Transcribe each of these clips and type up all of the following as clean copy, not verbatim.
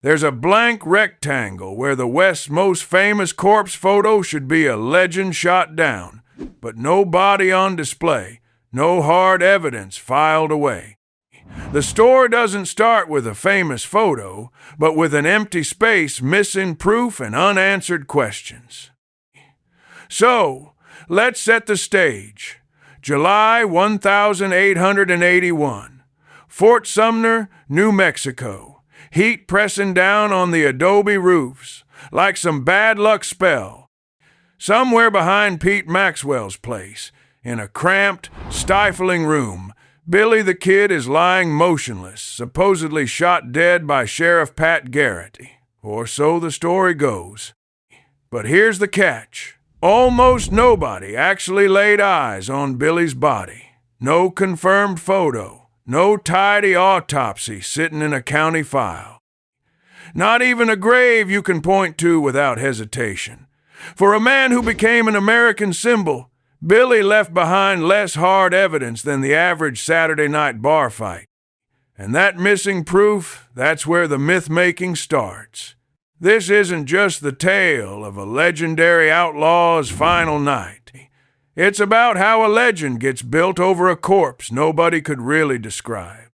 There's a blank rectangle where the West's most famous corpse photo should be a legend shot down, but no body on display, no hard evidence filed away. The story doesn't start with a famous photo, but with an empty space, missing proof, and unanswered questions. So, let's set the stage. July 1881. Fort Sumner, New Mexico. Heat pressing down on the adobe roofs, like some bad luck spell. Somewhere behind Pete Maxwell's place, in a cramped, stifling room, Billy the Kid is lying motionless, supposedly shot dead by Sheriff Pat Garrett, or so the story goes. But here's the catch. Almost nobody actually laid eyes on Billy's body. No confirmed photo, no tidy autopsy sitting in a county file. Not even a grave you can point to without hesitation. For a man who became an American symbol, Billy left behind less hard evidence than the average Saturday night bar fight. And that missing proof, that's where the myth-making starts. This isn't just the tale of a legendary outlaw's final night. It's about how a legend gets built over a corpse nobody could really describe.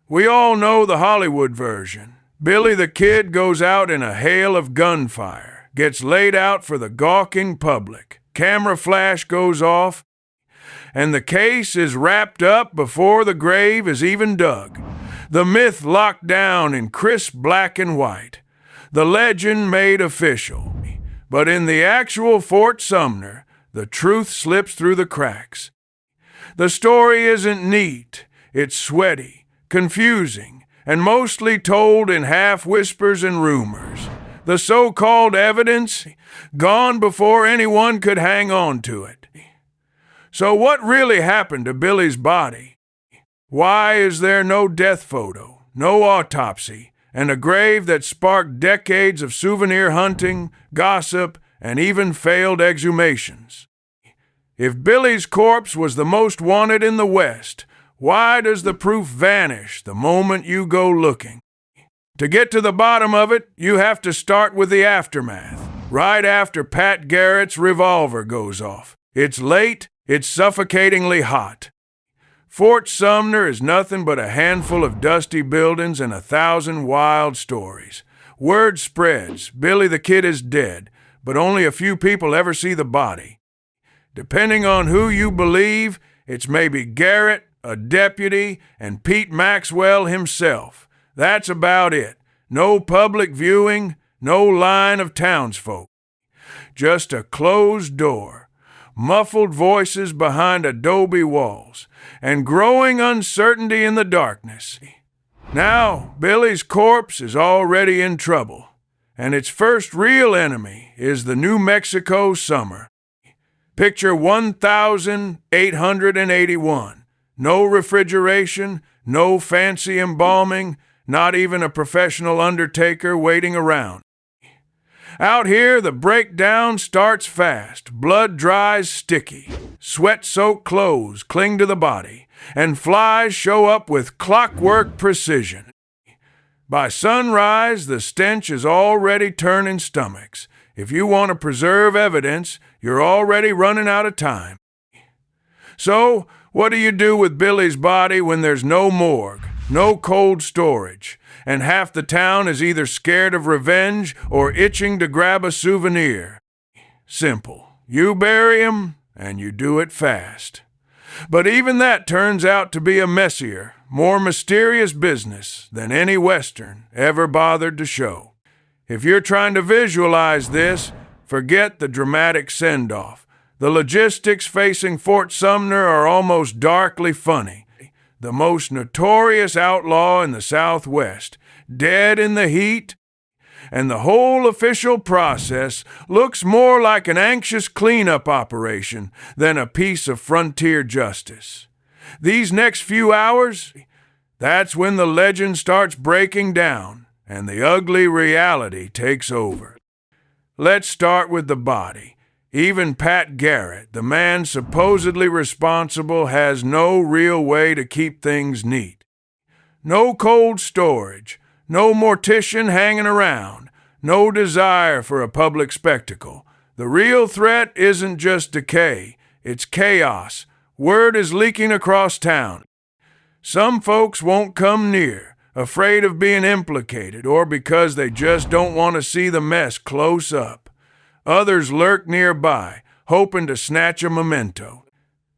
We all know the Hollywood version. Billy the Kid goes out in a hail of gunfire, gets laid out for the gawking public. Camera flash goes off, and the case is wrapped up before the grave is even dug. The myth locked down in crisp black and white. The legend made official. But in the actual Fort Sumner, the truth slips through the cracks. The story isn't neat. It's sweaty, confusing, and mostly told in half-whispers and rumors. The so-called evidence, gone before anyone could hang on to it. So what really happened to Billy's body? Why is there no death photo, no autopsy, and a grave that sparked decades of souvenir hunting, gossip, and even failed exhumations? If Billy's corpse was the most wanted in the West, why does the proof vanish the moment you go looking? To get to the bottom of it, you have to start with the aftermath, right after Pat Garrett's revolver goes off. It's late, it's suffocatingly hot. Fort Sumner is nothing but a handful of dusty buildings and 1,000 wild stories. Word spreads, Billy the Kid is dead, but only a few people ever see the body. Depending on who you believe, it's maybe Garrett, a deputy, and Pete Maxwell himself. That's about it. No public viewing, no line of townsfolk. Just a closed door, muffled voices behind adobe walls, and growing uncertainty in the darkness. Now, Billy's corpse is already in trouble, and its first real enemy is the New Mexico summer. Picture 1881. No refrigeration, no fancy embalming, not even a professional undertaker waiting around. Out here, the breakdown starts fast. Blood dries sticky. Sweat-soaked clothes cling to the body, and flies show up with clockwork precision. By sunrise, the stench is already turning stomachs. If you want to preserve evidence, you're already running out of time. So, what do you do with Billy's body when there's no morgue, no cold storage, and half the town is either scared of revenge or itching to grab a souvenir? Simple. You bury him, and you do it fast. But even that turns out to be a messier, more mysterious business than any Western ever bothered to show. If you're trying to visualize this, forget the dramatic send-off. The logistics facing Fort Sumner are almost darkly funny. The most notorious outlaw in the Southwest, dead in the heat, and the whole official process looks more like an anxious cleanup operation than a piece of frontier justice. These next few hours, that's when the legend starts breaking down and the ugly reality takes over. Let's start with the body. Even Pat Garrett, the man supposedly responsible, has no real way to keep things neat. No cold storage, No mortician hanging around. No desire for a public spectacle. The real threat isn't just decay, it's chaos. Word is leaking across town. Some folks won't come near, afraid of being implicated, or because they just don't want to see the mess close up. Others lurk nearby, hoping to snatch a memento.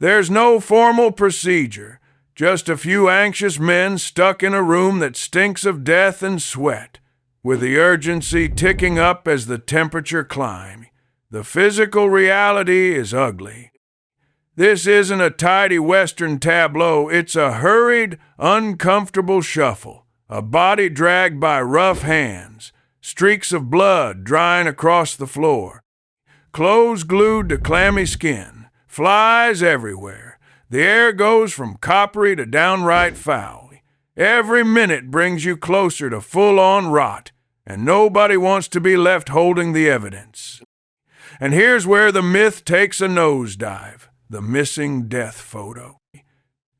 There's no formal procedure, just a few anxious men stuck in a room that stinks of death and sweat, with the urgency ticking up as the temperature climbs. The physical reality is ugly. This isn't a tidy Western tableau, it's a hurried, uncomfortable shuffle, a body dragged by rough hands, streaks of blood drying across the floor, clothes glued to clammy skin, flies everywhere. The air goes from coppery to downright foul. Every minute brings you closer to full-on rot, and nobody wants to be left holding the evidence. And here's where the myth takes a nosedive, the missing death photo.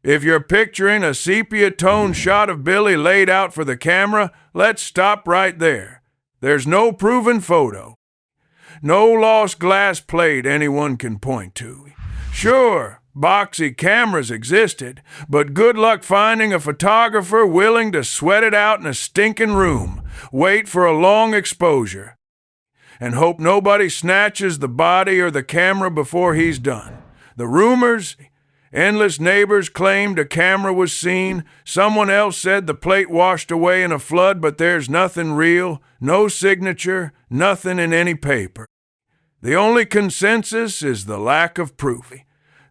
If you're picturing a sepia-toned shot of Billy laid out for the camera, let's stop right there. There's no proven photo. No lost glass plate anyone can point to. Sure, boxy cameras existed, but good luck finding a photographer willing to sweat it out in a stinking room, wait for a long exposure, and hope nobody snatches the body or the camera before he's done. The rumors, endless neighbors claimed a camera was seen, someone else said the plate washed away in a flood, but there's nothing real, no signature, nothing in any paper. The only consensus is the lack of proof.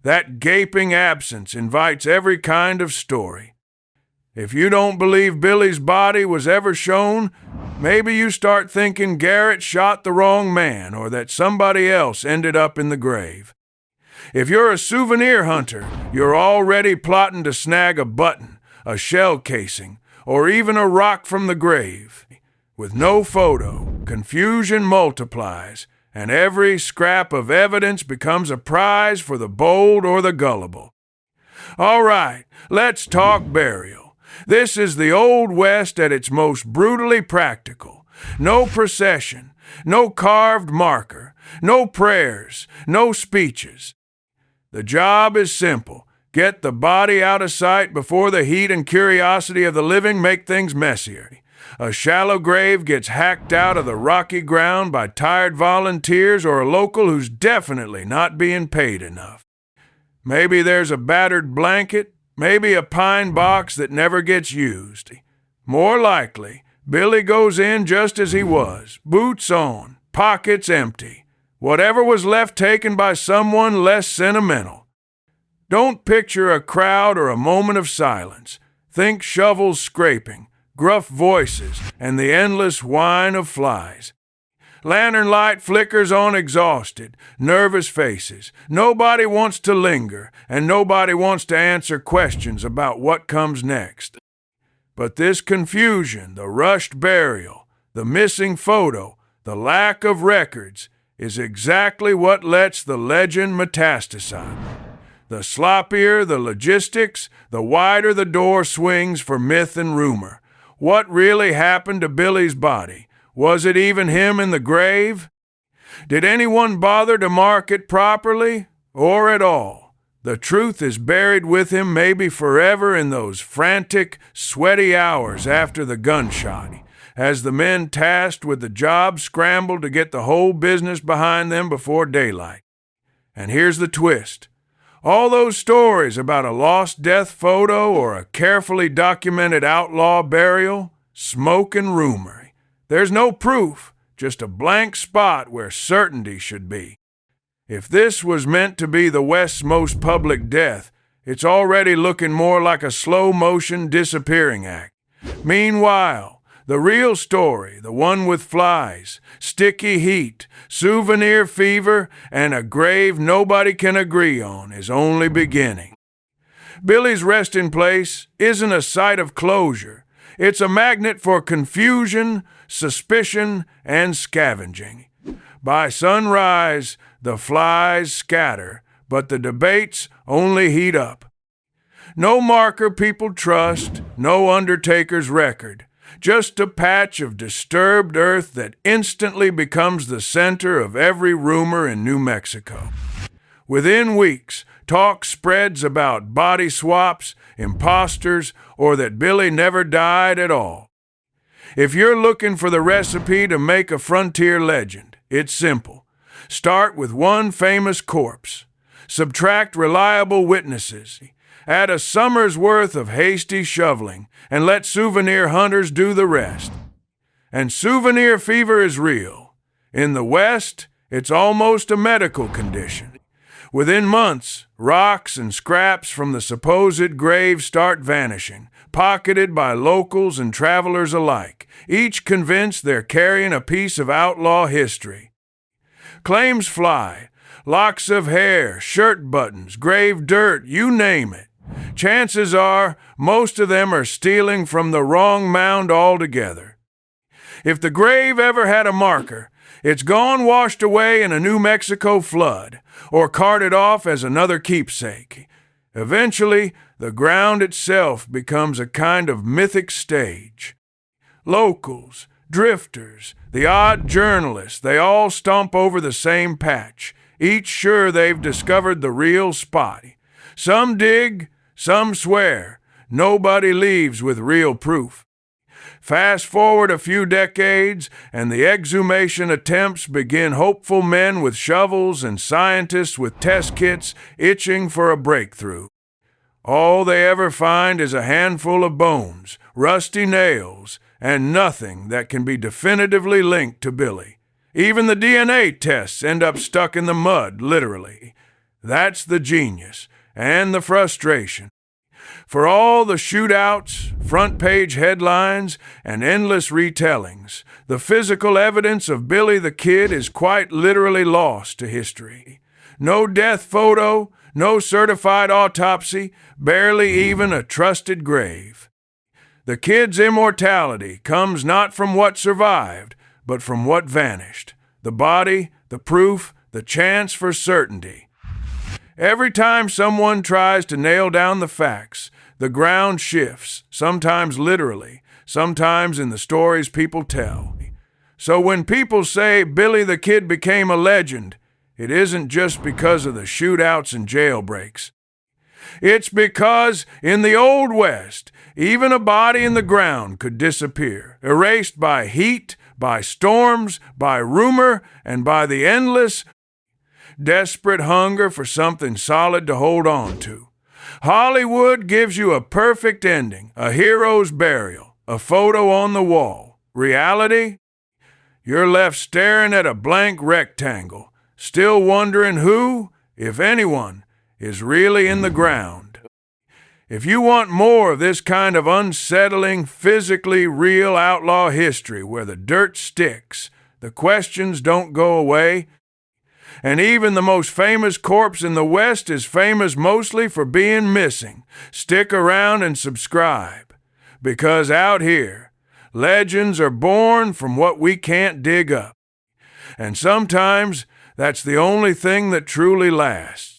That gaping absence invites every kind of story. If you don't believe Billy's body was ever shown, maybe you start thinking Garrett shot the wrong man or that somebody else ended up in the grave. If you're a souvenir hunter, you're already plotting to snag a button, a shell casing, or even a rock from the grave. With no photo, confusion multiplies, and every scrap of evidence becomes a prize for the bold or the gullible. All right, let's talk burial. This is the Old West at its most brutally practical. No procession, no carved marker, no prayers, no speeches. The job is simple. Get the body out of sight before the heat and curiosity of the living make things messier. A shallow grave gets hacked out of the rocky ground by tired volunteers or a local who's definitely not being paid enough. Maybe there's a battered blanket, maybe a pine box that never gets used. More likely, Billy goes in just as he was, boots on, pockets empty. Whatever was left taken by someone less sentimental. Don't picture a crowd or a moment of silence. Think shovels scraping, gruff voices, and the endless whine of flies. Lantern light flickers on exhausted, nervous faces. Nobody wants to linger, and nobody wants to answer questions about what comes next. But this confusion, the rushed burial, the missing photo, the lack of records, is exactly what lets the legend metastasize. The sloppier the logistics, the wider the door swings for myth and rumor. What really happened to Billy's body? Was it even him in the grave? Did anyone bother to mark it properly, or at all? The truth is buried with him maybe forever in those frantic, sweaty hours after the gunshot, as the men tasked with the job scrambled to get the whole business behind them before daylight. And here's the twist. All those stories about a lost death photo or a carefully documented outlaw burial, smoke and rumor. There's no proof, just a blank spot where certainty should be. If this was meant to be the West's most public death, it's already looking more like a slow-motion disappearing act. Meanwhile, the real story, the one with flies, sticky heat, souvenir fever, and a grave nobody can agree on, is only beginning. Billy's resting place isn't a site of closure. It's a magnet for confusion, suspicion, and scavenging. By sunrise, the flies scatter, but the debates only heat up. No marker people trust, no undertaker's record. Just a patch of disturbed earth that instantly becomes the center of every rumor in New Mexico. Within weeks, talk spreads about body swaps, imposters, or that Billy never died at all. If you're looking for the recipe to make a frontier legend, it's simple. Start with one famous corpse. Subtract reliable witnesses. Add a summer's worth of hasty shoveling, and let souvenir hunters do the rest. And souvenir fever is real. In the West, it's almost a medical condition. Within months, rocks and scraps from the supposed grave start vanishing, pocketed by locals and travelers alike, each convinced they're carrying a piece of outlaw history. Claims fly. Locks of hair, shirt buttons, grave dirt, you name it. Chances are, most of them are stealing from the wrong mound altogether. If the grave ever had a marker, it's gone washed away in a New Mexico flood, or carted off as another keepsake. Eventually, the ground itself becomes a kind of mythic stage. Locals, drifters, the odd journalists, they all stomp over the same patch, each sure they've discovered the real spot. Some dig, some swear. Nobody leaves with real proof. Fast forward a few decades, and the exhumation attempts begin hopeful men with shovels and scientists with test kits itching for a breakthrough. All they ever find is a handful of bones, rusty nails, and nothing that can be definitively linked to Billy. Even the DNA tests end up stuck in the mud, literally. That's the genius and the frustration. For all the shootouts, front-page headlines, and endless retellings, the physical evidence of Billy the Kid is quite literally lost to history. No death photo, no certified autopsy, barely even a trusted grave. The kid's immortality comes not from what survived, but from what vanished. The body, the proof, the chance for certainty. Every time someone tries to nail down the facts, the ground shifts, sometimes literally, sometimes in the stories people tell. So when people say Billy the Kid became a legend, it isn't just because of the shootouts and jailbreaks. It's because in the Old West, even a body in the ground could disappear, erased by heat, by storms, by rumor, and by the endless, desperate hunger for something solid to hold on to. Hollywood gives you a perfect ending, a hero's burial, a photo on the wall. Reality? You're left staring at a blank rectangle, still wondering who, if anyone, is really in the ground. If you want more of this kind of unsettling, physically real outlaw history where the dirt sticks, the questions don't go away, and even the most famous corpse in the West is famous mostly for being missing, stick around and subscribe. Because out here, legends are born from what we can't dig up. And sometimes that's the only thing that truly lasts.